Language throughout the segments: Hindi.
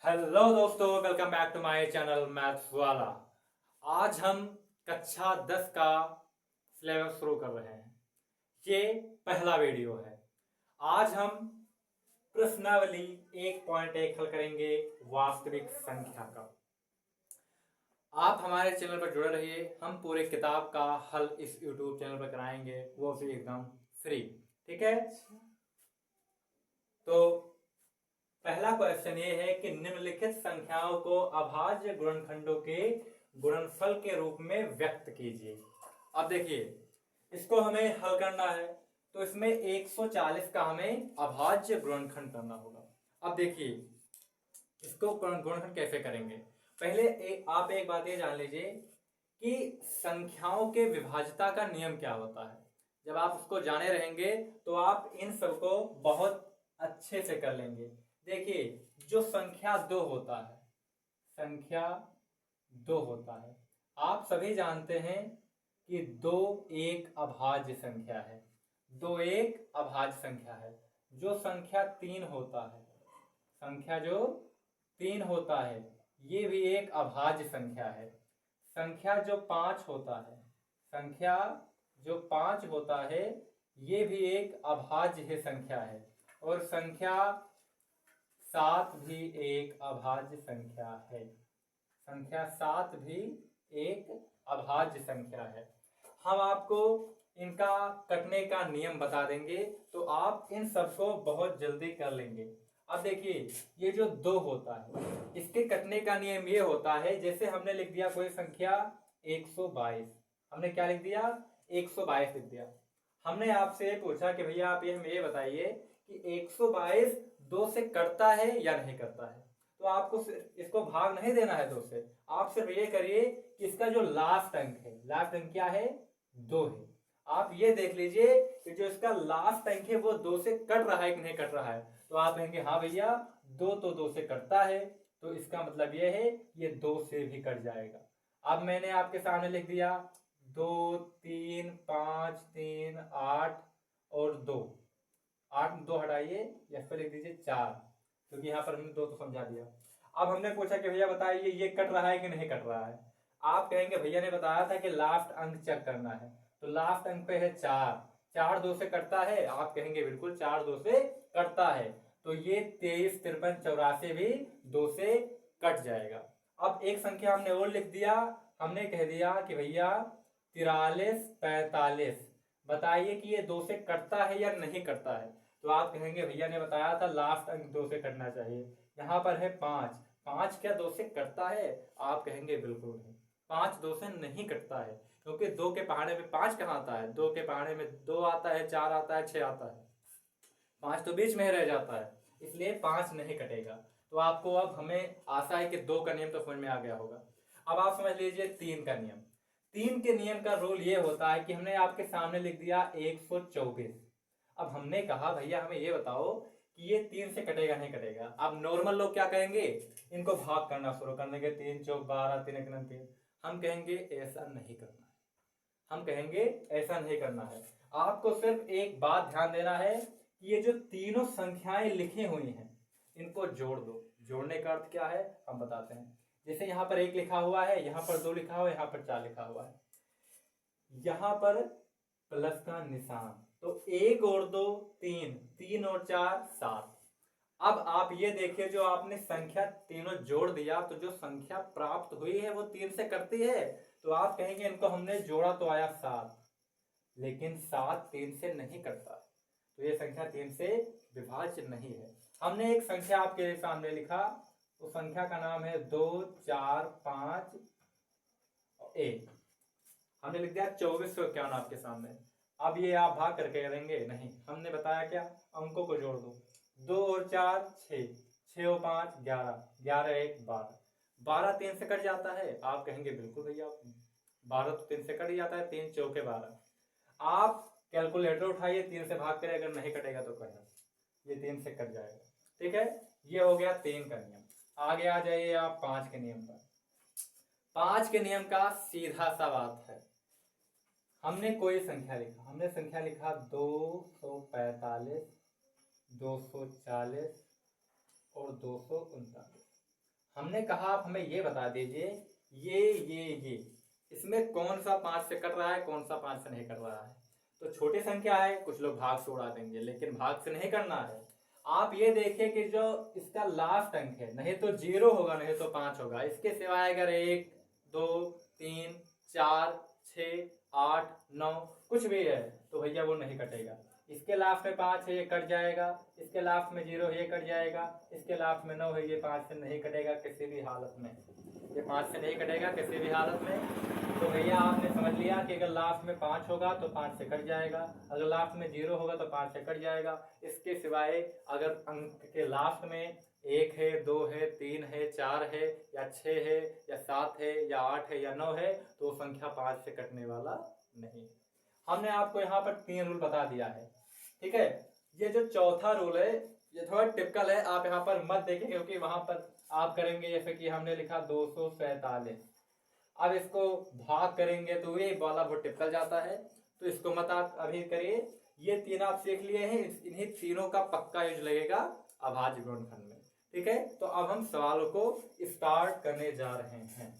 हेलो दोस्तों, welcome back to my channel maths वाला। आज हम कक्षा 10 का सिलेबस शुरू कर रहे हैं। ये पहला वीडियो है। आज हम प्रश्नावली 1.1 हल करेंगे, वास्तविक संख्या का। आप हमारे चैनल पर जुड़े रहिए। हम पूरे किताब का हल इस यूट्यूब चैनल पर कराएंगे, वो भी एकदम फ्री। ठीक है। तो पहला क्वेश्चन ये है कि निम्नलिखित संख्याओं को अभाज्य गुणनखंडों के गुणनफल के रूप में व्यक्त कीजिए। अब देखिए, इसको हमें हल करना है तो इसमें 140 का हमें अभाज्य गुणनखंड करना होगा। अब देखिए, इसको गुणनखंड कैसे करेंगे। पहले आप एक बात ये जान लीजिए कि संख्याओं के विभाज्यता का नियम क्या होता है। जब आप उसको जाने रहेंगे तो आप इन सबको बहुत अच्छे से कर लेंगे। देखिए, जो संख्या 2 होता है, संख्या 2 होता है, आप सभी जानते हैं कि 2 एक अभाज्य संख्या है। 2 एक अभाज्य संख्या है। जो संख्या 3 होता है, संख्या जो 3 होता है, ये भी एक अभाज्य संख्या है। संख्या जो 5 होता है, संख्या जो 5 होता है, ये भी एक अभाज्य संख्या है। और संख्या 7 भी एक अभाज्य संख्या है। संख्या 7 भी एक अभाज्य संख्या है। हम आपको इनका कटने का नियम बता देंगे तो आप इन सबको बहुत जल्दी कर लेंगे। अब देखिए, ये जो 2 होता है, इसके कटने का नियम ये होता है, जैसे हमने लिख दिया कोई संख्या 122। हमने क्या लिख दिया? 122 लिख दिया। हमने आपसे पूछा कि भैया आप हमें ये बताइए कि 122 2 से कटता है या नहीं करता है। तो आपको इसको भाग नहीं देना है 2 से। आप सिर्फ ये करिए कि इसका जो लास्ट अंक है, लास्ट अंक क्या है? 2 है। आप ये देख लीजिए कि जो इसका लास्ट अंक है वो 2 से कट रहा है कि नहीं कट रहा है। तो आप कहेंगे हाँ भैया 2 तो 2 से कटता है, तो इसका मतलब ये है ये 2 से भी कट जाएगा। अब मैंने आपके सामने लिख दिया 2 3 5 3 8 और 2। 8 2 हटाइए, इस पर लिख दीजिए 4, क्योंकि यहाँ पर हमने 2 तो समझा दिया। अब हमने पूछा कि भैया बताइए ये कट रहा है कि नहीं कट रहा है। आप कहेंगे भैया ने बताया था कि लास्ट अंक चेक करना है, तो लास्ट अंक पे है 4। 4 2 से कटता है? आप कहेंगे बिल्कुल 4 2 से कटता है। तो ये 23 53 84 भी 2 से कट जाएगा। अब एक संख्या हमने और लिख दिया। हमने कह दिया कि भैया 43 45, बताइए कि ये 2 से कटता है या नहीं कटता है। तो आप कहेंगे भैया ने बताया था लास्ट अंक 2 से कटना चाहिए। यहाँ पर है 5, 5 क्या 2 से कटता है? आप कहेंगे बिल्कुल नहीं, 5 2 से नहीं कटता है, क्योंकि 2 के पहाड़े में 5 कहाँ आता है? 2 के पहाड़े में 2 आता है, 4 आता है, 6 आता है, 5 तो बीच में रह जाता है, इसलिए 5 नहीं कटेगा। तो आपको अब हमें आशा है कि 2 का नियम तो समझ में आ गया होगा। अब आप समझ लीजिए 3 का नियम। 3 के नियम का रूल ये होता है कि हमने आपके सामने लिख दिया 124। अब हमने कहा भैया हमें ये बताओ कि ये 3 से कटेगा नहीं कटेगा। अब नॉर्मल लोग क्या कहेंगे, इनको भाग करना शुरू कर देंगे, 3 चौक 12, 3 एकम 3। हम कहेंगे ऐसा नहीं करना है, हम कहेंगे ऐसा नहीं करना है। आपको सिर्फ एक बात ध्यान देना है कि ये जो तीनों संख्याएं लिखी हुई हैं इनको जोड़ दो। जोड़ने का अर्थ क्या है हम बताते हैं। जैसे यहाँ पर 1 लिखा हुआ है, यहाँ पर 2 लिखा हुआ है, यहाँ पर 4 लिखा हुआ है, यहाँ पर प्लस का निशान, तो 1 और 2 3, 3 और 4 7। अब आप ये देखिए, जो आपने संख्या तीनों जोड़ दिया तो जो संख्या प्राप्त हुई है वो 3 से करती है। तो आप कहेंगे इनको हमने जोड़ा तो आया 7, लेकिन 7 3 से नहीं करता, तो ये संख्या 3 से विभाज्य नहीं है। हमने एक संख्या आपके सामने लिखा, उस संख्या का नाम है 2 4 5 1। हमने लिख दिया 2451 आपके सामने। अब ये आप भाग करके करेंगे नहीं, हमने बताया क्या, अंकों को जोड़ दो। 2 और 4 6, 6 और 5 11, 11 1 12, 12 3 से कट जाता है। आप कहेंगे बिल्कुल भैया 12 तो 3 से कट जाता है, 3 चौके 12। आप कैलकुलेटर उठाइए, 3 से भाग करें, अगर नहीं कटेगा तो कहना ये 3 से कट जाएगा। ठीक है, ये हो गया 3 का नियम। आगे आ जाइए आप 5 के नियम पर। 5 के नियम का सीधा सा बात है, हमने कोई संख्या लिखा, हमने संख्या लिखा 245, 240 और 239। हमने कहा आप हमें ये बता दीजिए ये इसमें कौन सा 5 से कट रहा है, कौन सा 5 से नहीं कट रहा है। तो छोटी संख्या है, कुछ लोग भाग से उड़ा देंगे, लेकिन भाग से नहीं करना है। आप ये देखिए कि जो इसका लास्ट अंक है, नहीं तो 0 होगा नहीं तो 5 होगा। इसके सिवाय अगर 1 2 3 4 6 8 9 कुछ भी है तो भैया वो नहीं कटेगा। इसके लास्ट में 5 है, ये कट जाएगा। इसके लास्ट में 0 है, ये कट जाएगा। इसके लास्ट में 9 है, ये 5 से नहीं कटेगा किसी भी हालत में। ये 5 से नहीं कटेगा किसी भी हालत में। तो भैया आपने समझ लिया कि अगर लास्ट में 5 होगा तो 5 से कट जाएगा, अगर लास्ट में 0 होगा तो 5 से कट जाएगा। इसके सिवाय अगर अंक के लास्ट में 1 है, 2 है, 3 है, 4 है या 6 है या 7 है या 8 है या 9 है तो वो संख्या 5 से कटने वाला नहीं। हमने आपको यहाँ पर 3 रूल बता दिया है, ठीक है। ये जो चौथा रूल है ये थोड़ा टिपिकल है, आप यहाँ पर मत देखें क्योंकि वहां पर आप करेंगे जैसे कि हमने लिखा 247। अब इसको भाग करेंगे तो ये वाला बहुत टिपिकल जाता है, तो इसको मत आप अभी करिए। ये 3 आप सीख लिए हैं, इन्हीं तीनों का पक्का यूज लगेगा अभाज्य गुणनखंड में, ठीक है। तो अब हम सवालों को स्टार्ट करने जा रहे हैं।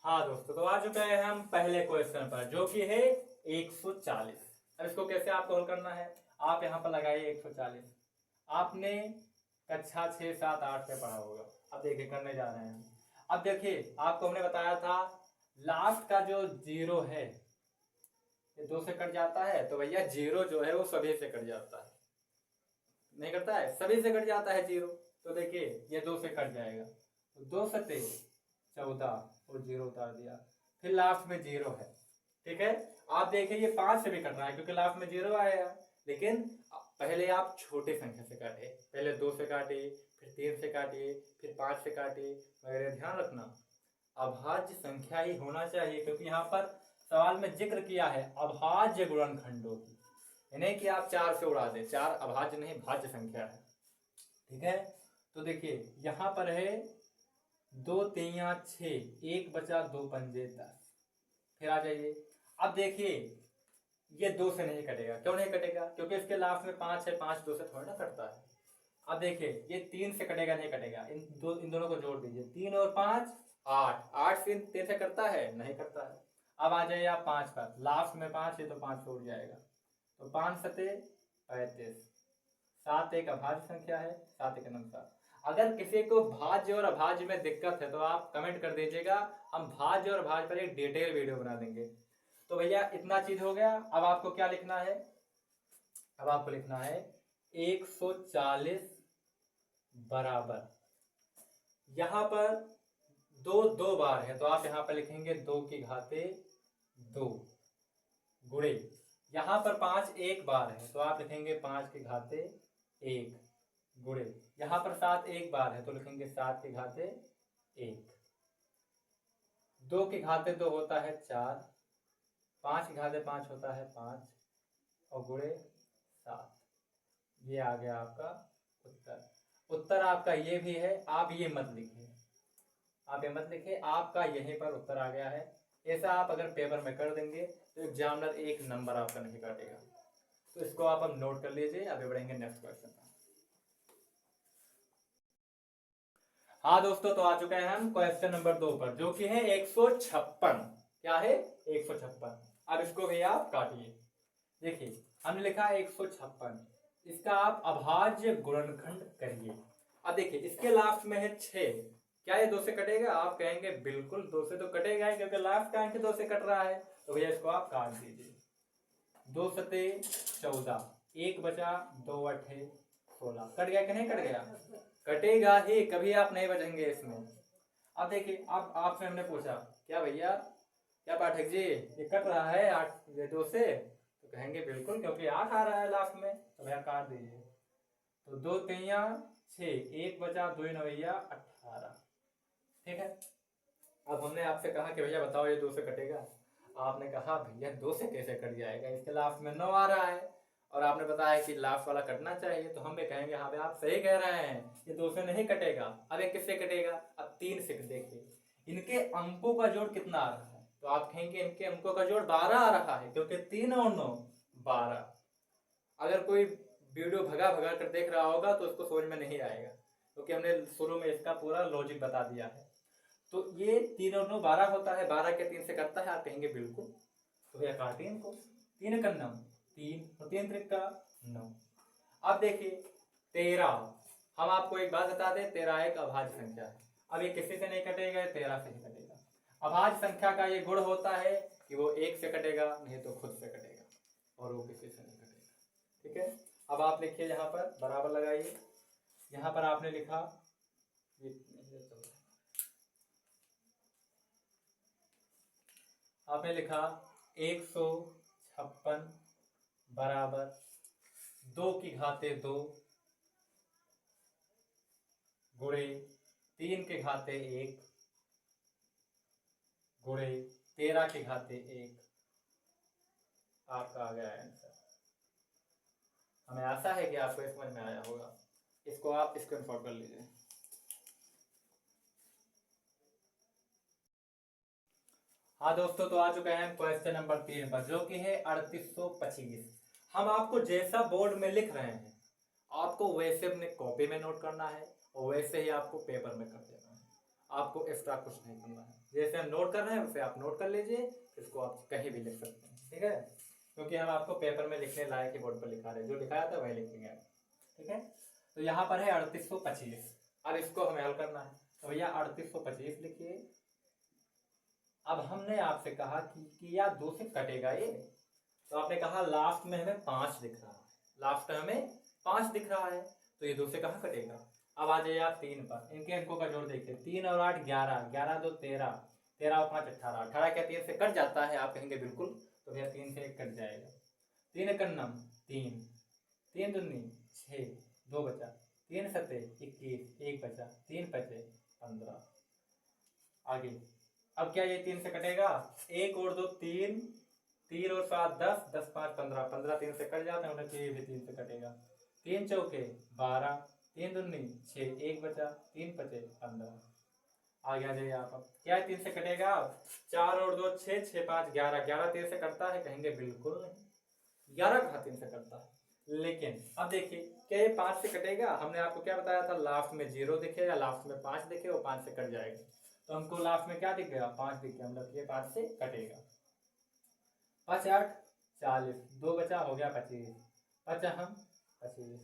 हाँ दोस्तों, तो आ चुके हैं हम पहले क्वेश्चन पर जो कि है 140। अब इसको कैसे आपको हल करना है, आप यहाँ पर लगाइए 140। आपने कक्षा 6 7 8 में पढ़ा होगा। अब देखिए करने जा रहे हैं। अब देखिए आपको हमने बताया था लास्ट का जो 0 है ये 2 से कट जाता है, तो भैया 0 जो है वो सभी से कट जाता है, नहीं करता है, सभी से कट जाता है 0। तो देखिए ये 2 से कट जाएगा, तो 2 सते 14 और 0 उतार दिया, फिर लास्ट में 0 है, ठीक है। आप देखिए ये 5 से भी कट रहा है क्योंकि लास्ट में 0 आएगा, लेकिन पहले आप छोटे संख्या से काटे, पहले 2 से काटे, फिर 3 से काटे, फिर 5 से काटे वगैरह। ध्यान रखना अभाज्य संख्या ही होना चाहिए, क्योंकि यहाँ पर सवाल में जिक्र किया है अभाज्य गुणनखंडों की, नहीं कि आप 4 से उड़ा दें। 4 अभाज्य नहीं भाज्य संख्या है, ठीक है। तो देखिए यहाँ पर है 2 3 6, 1 बचा 2 पंजे 10। फिर आ जाइए, अब देखिए ये 2 से नहीं कटेगा। क्यों नहीं कटेगा, क्योंकि इसके लास्ट में 5 है, 5 2 से थोड़ा ना कटता है। अब देखिए ये 3 से कटेगा, नहीं कटेगा। इन दोनों को जोड़ दीजिए, 3 और 5 8, 8 से 3 से करता है, नहीं करता है। अब आ जाइए आप 5 पर, लास्ट में 5 है तो 5 छोड़ जाएगा, तो 5 सते 35। 7 एक अभाज्य संख्या है, 7 एक अनुसार। अगर किसी को भाज्य और अभाज्य में दिक्कत है तो आप कमेंट कर दीजिएगा, हम भाज्य और अभाज्य पर एक डिटेल वीडियो बना देंगे। तो भैया इतना चीज हो गया। अब आपको क्या लिखना है, अब आपको लिखना है 140 बराबर, यहां पर 2 बार है तो आप यहां पर लिखेंगे 2 की घाते 2 गुणे, यहां पर 5 एक बार है तो आप लिखेंगे 5 की घाते 1 गुणे, यहां पर 7 एक बार है तो लिखेंगे 7 की घाते 1। 2 की घाते 2 होता है 4, 5 की घाते 5 होता है 5 और गुणे 7। ये आ गया आपका उत्तर। उत्तर आपका ये भी है, आप ये मत लिखिए, आप ये मत लिखिए, आपका यहीं पर उत्तर आ गया है। ऐसा आप अगर पेपर में कर देंगे तो एग्जामिनर 1 नंबर आपका नहीं काटेगा। तो इसको आप अब नोट कर लीजिए। अभी बढ़ेंगे नेक्स्ट क्वेश्चन पर। हाँ दोस्तों, तो आ चुके हैं हम क्वेश्चन नंबर 2 पर जो कि है 156। क्या है 156। अब इसको भी आप काटिए। देखिए हमने लिखा 156, इसका आप अभाज्य गुणनखंड करिए। अब देखिए इसके लास्ट में है 6, क्या ये 2 से कटेगा? आप कहेंगे बिल्कुल 2 से तो कटेगा ही, क्योंकि लास्ट का अंक 2 से कट रहा है। तो भैया इसको आप काट दीजिए। 2 सते 14, 1 बचा 2 अठे 16। कट गया कि नहीं कट गया? कटेगा ही, कभी आप नहीं बचेंगे इसमें। अब देखिए, अब आपसे हमने पूछा क्या भैया, क्या पाठक जी ये कट रहा है 8 ये 2 से? तो कहेंगे बिल्कुल, क्योंकि 8 आ रहा है लास्ट में। तो भैया काट दीजिए। तो 2 3 6, 1 बचा 2 9 18। ठीक है। अब हमने आपसे कहा कि भैया बताओ ये 2 से कटेगा? आपने कहा भैया 2 से कैसे कट जाएगा, इसके लास्ट में 9 आ रहा है और आपने बताया कि लास्ट वाला कटना चाहिए। तो हम भी कहेंगे हाँ भाई आप सही कह रहे हैं, ये 2 से नहीं कटेगा। अब ये किससे कटेगा? अब 3 से। देखिए इनके अंकों का जोड़ कितना आ रहा है, तो आप कहेंगे इनके अंकों का जोड़ 12 आ रहा है, क्योंकि 3 और 9 12। अगर कोई वीडियो भगा भगा कर देख रहा होगा तो उसको समझ में नहीं आएगा, क्योंकि हमने शुरू में इसका पूरा लॉजिक बता दिया है। तो ये 3 और 9 12 होता है, 12 के 3 से करता है, आप कहेंगे बिल्कुल। तो भैया काटिए इनको, 3 का 9 3 और 3 त्रिक का 9। अब देखिए 13, हम आपको एक बात बता दें, 13 एक अभाज्य संख्या है। अब ये किसी से नहीं कटेगा, 13 से ही कटेगा। अभाज्य संख्या का ये गुण होता है कि वो 1 से कटेगा, नहीं तो खुद से कटेगा, और वो किसी से नहीं कटेगा। ठीक है, अब आप लिखिए यहाँ पर बराबर लगाइए। यहाँ पर आपने लिखा आपने लिखा 156 बराबर 2 की घाते 2 गुणे 3 के घाते 1 गुणे 13 के घाते 1। आपका आ गया आंसर। हमें आशा है कि आपको समझ में आया होगा। इसको आप स्क्रीनशॉट कर लीजिए। हाँ दोस्तों, तो आ चुके हैं क्वेश्चन नंबर 3 पर, जो कि है 3825। हम आपको जैसा बोर्ड में लिख रहे हैं आपको वैसे अपने कॉपी में नोट करना है, और वैसे ही आपको पेपर में कर देना है। आपको एक्स्ट्रा कुछ नहीं करना है, जैसे हम नोट कर रहे हैं वैसे आप नोट कर लीजिए, इसको आप कहीं भी लिख सकते हैं। ठीक है, क्योंकि हम आपको पेपर में लिखने लायक ही बोर्ड पर लिखा रहे हैं, जो लिखाया था वही लिखेंगे। ठीक है, तो यहाँ पर है 3825। अब इसको हमें हल करना है, तो भैया 3825 लिखिए। अब हमने आपसे कहा कि यार 2 से कटेगा ये, तो आपने कहा लास्ट में हमें 5 दिख रहा है, लास्ट में हमें 5 दिख रहा है, तो ये 2 से कहाँ कटेगा। अब आ जाइए आप 3 पर, इनके अंकों का जोड़ देखिए। 3 और 8 11, 11 2 13, 13 और 5 18, 18 क्या 3 से कट जाता है, आप कहेंगे बिल्कुल। तो भैया 3 से 1 कट जाएगा। 3 कन्नम 3, 3 दूनी 6, 2 बचा, 3 सत्ते 21, 1 बचा, 3 पचे 15। आगे अब क्या ये 3 से कटेगा, 1 और 2 3, 3 और 7 10, 10 5 15, 15 3 से कट जाते हैं, तो ये भी 3 से कटेगा। 3 चौके 12, 3 दूनी 6, 1 बचा, 3 पचे 15। आगे आ जाइए आप। अब क्या 3 से कटेगा, 4 और 2 6, 6 5 11, 11 3 से कटता है, कहेंगे बिल्कुल नहीं, 11 कहाँ 3 से कटता है। लेकिन अब देखिए क्या ये 5 से कटेगा, हमने आपको क्या बताया था, लास्ट में 0 दिखे या लास्ट में 5 दिखे, वो 5 से कट जाएगा। तो हमको लास्ट में क्या दिख गया, 5 दिख गया, मतलब ये 5 से कटेगा। 5 8 40, 2 बचा, हो गया 25, 25 25।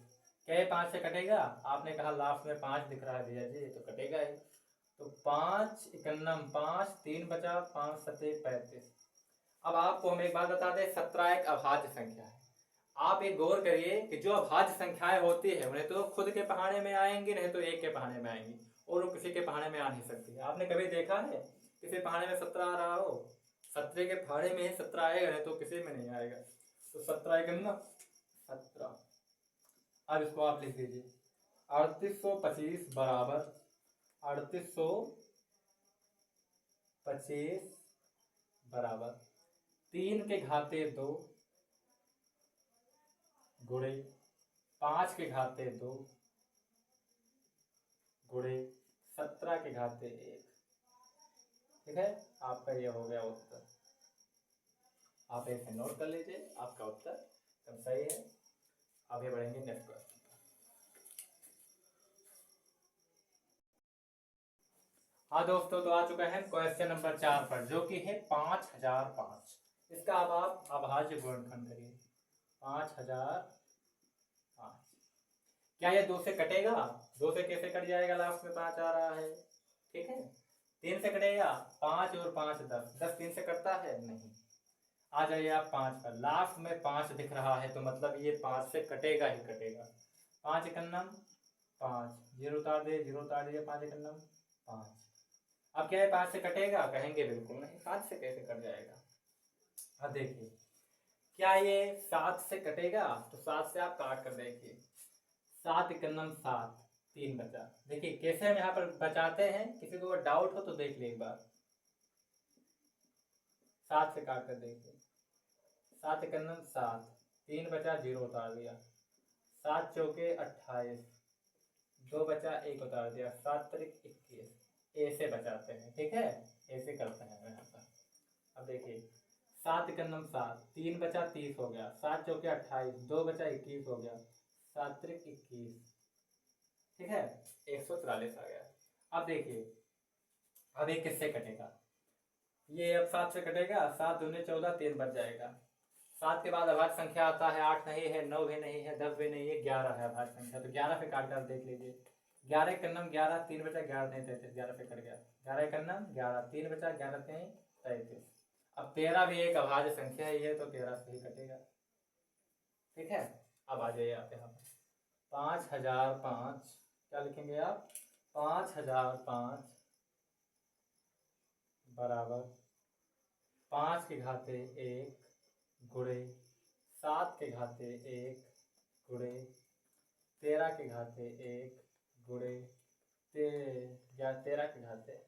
क्या ये 5 से कटेगा, आपने कहा लास्ट में 5 दिख रहा है भैया जी, तो कटेगा ही। तो 5 इकन्नम 5, 3 बचा, 5 सत्ते 35। अब आपको हम एक बात बता दें, 17 एक अभाज्य संख्या है। आप एक गौर करिए कि जो अभाज्य संख्याएं होती है उन्हें तो खुद के पहाड़े में आएंगी, नहीं तो एक के पहाड़े में आएंगी, और वो किसी के पहाड़े में आ नहीं सकती। आपने कभी देखा है किसी पहाड़े में 17 आ रहा हो, 17 के पहाड़े में ही 17 आएगा, नहीं तो किसी में नहीं आएगा। तो 17 एक ना 17। अब इसको आप लिख दीजिए, 3825 बराबर 3825 बराबर 3 के घाते 2 गुणे 5 के घाते 2 गुणे 17 के घाते 1। ठीक है, आपका ये हो गया उत्तर। आप इसे नोट कर लीजिए, आपका उत्तर एकदम सही है। आगे बढ़ेंगे नेक्स्ट क्वेश्चन। हाँ दोस्तों, तो आ चुका है क्वेश्चन नंबर 4 पर, जो कि है 5005। इसका अब आप अभाज्य गुणनखंड करिए। 5005 क्या ये 2 से कटेगा, 2 से कैसे कट जाएगा, लास्ट में 5 आ रहा है। ठीक है, 3 से कटेगा, 5 और 5 10, 10 3 से कटता है नहीं। आ जाइए आप 5 पर, लास्ट में 5 दिख रहा है, तो मतलब ये 5 से कटेगा ही कटेगा। 5 इकन्नम 5, 0 उतार दिए, 0 उतार दिए, 5 इकन्नम 5। अब क्या है 5 से कटेगा, कहेंगे बिल्कुल नहीं, 5 से कैसे कट जाएगा। अब देखिए क्या ये 7 से कटेगा, तो 7 से आप काट कर देखिए, 7 इकन्नम 7, 3 बचा। देखिए कैसे हम यहाँ पर बचाते हैं, किसी को अगर डाउट हो तो देख ले एक बार। 7 से काट कर देखिए, 7 इकन्नम 7, 3 बचा, 0 उतार दिया, 7 चौके 28, 2 बचा, 1 उतार दिया, 7 तरीक 21। ऐसे बचाते हैं, ठीक है, ऐसे करते हैं यहाँ पर। अब देखिए 7 इकन्नम 7, 3 बचा 30 हो गया, 7 चौके 28, 2 बचा 21 हो गया, 7 × 21, ठीक है, 144 आ गया। अब देखिए, अब ये किससे कटेगा, ये अब 7 से कटेगा, 7 दूनी 14, 3 बच जाएगा। 7 के बाद अभाज्य संख्या आता है, 8 नहीं है, 9 भी नहीं है, 10 भी नहीं है, 11 है अभाज्य संख्या। तो 11 पे काट कर देख लीजिए, 11 कन्नम 11, 3 बचा, 11 नहीं 33, 11 पे कट गया, 11 कन्नम 11, 3 बचा, 11 नहीं 33। अब 13 भी एक अभाज्य संख्या ही है, तो 13 से ही कटेगा, ठीक है। अब आ जाइए आप यहाँ पर 5005, क्या लिखेंगे आप, 5005 बराबर 5 के घाते 1 गुणे 7 के घाते 1 गुणे 13 के घाते 1 गुणे 13 के घाते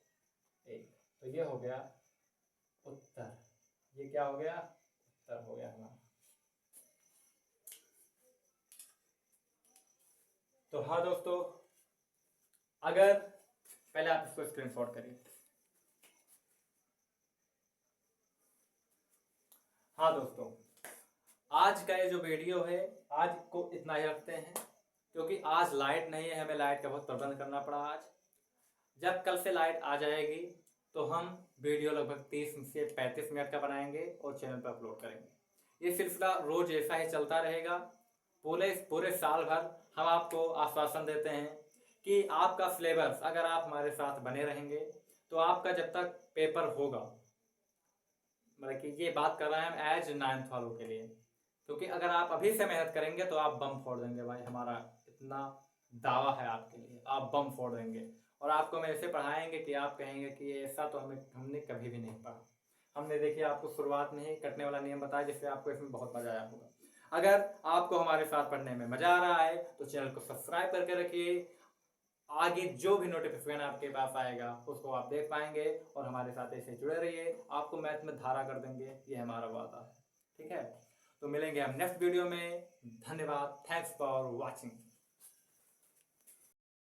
1। तो ये हो गया उत्तर, ये क्या हो गया, उत्तर हो गया हमारा। तो हाँ दोस्तों, अगर पहले आप इसको स्क्रीनशॉट करिए। हाँ दोस्तों, आज का ये जो वीडियो है, आज को इतना ही रखते हैं, क्योंकि आज लाइट नहीं है, हमें लाइट का बहुत प्रबंध करना पड़ा आज। जब कल से लाइट आ जाएगी तो हम वीडियो लगभग 30 से 35 मिनट का बनाएंगे और चैनल पर अपलोड करेंगे। ये सिलसिला रोज ऐसा ही चलता रहेगा। पूरे साल भर हम आपको आश्वासन देते हैं कि आपका सिलेबस, अगर आप हमारे साथ बने रहेंगे तो आपका जब तक पेपर होगा, मतलब कि ये बात कर रहे हैं हम एज 9th वालों के लिए, क्योंकि अगर आप अभी से मेहनत करेंगे तो आप बम फोड़ देंगे भाई, हमारा इतना दावा है आपके लिए, आप बम फोड़ देंगे। और आपको हम ऐसे पढ़ाएंगे कि आप कहेंगे कि ऐसा तो हमने कभी भी नहीं पढ़ा। हमने देखिए आपको शुरुआत में ही कटने वाला नियम बताया, जिससे आपको इसमें बहुत मजा आया होगा। अगर आपको हमारे साथ पढ़ने में मजा आ रहा है तो चैनल को सब्सक्राइब करके रखिए, आगे जो भी नोटिफिकेशन आपके पास आएगा उसको आप देख पाएंगे, और हमारे साथ ऐसे जुड़े रहिए, आपको मैथ में धारा कर देंगे, ये हमारा वादा है, ठीक है। तो मिलेंगे हम नेक्स्ट वीडियो में। धन्यवाद, थैंक्स फॉर वॉचिंग।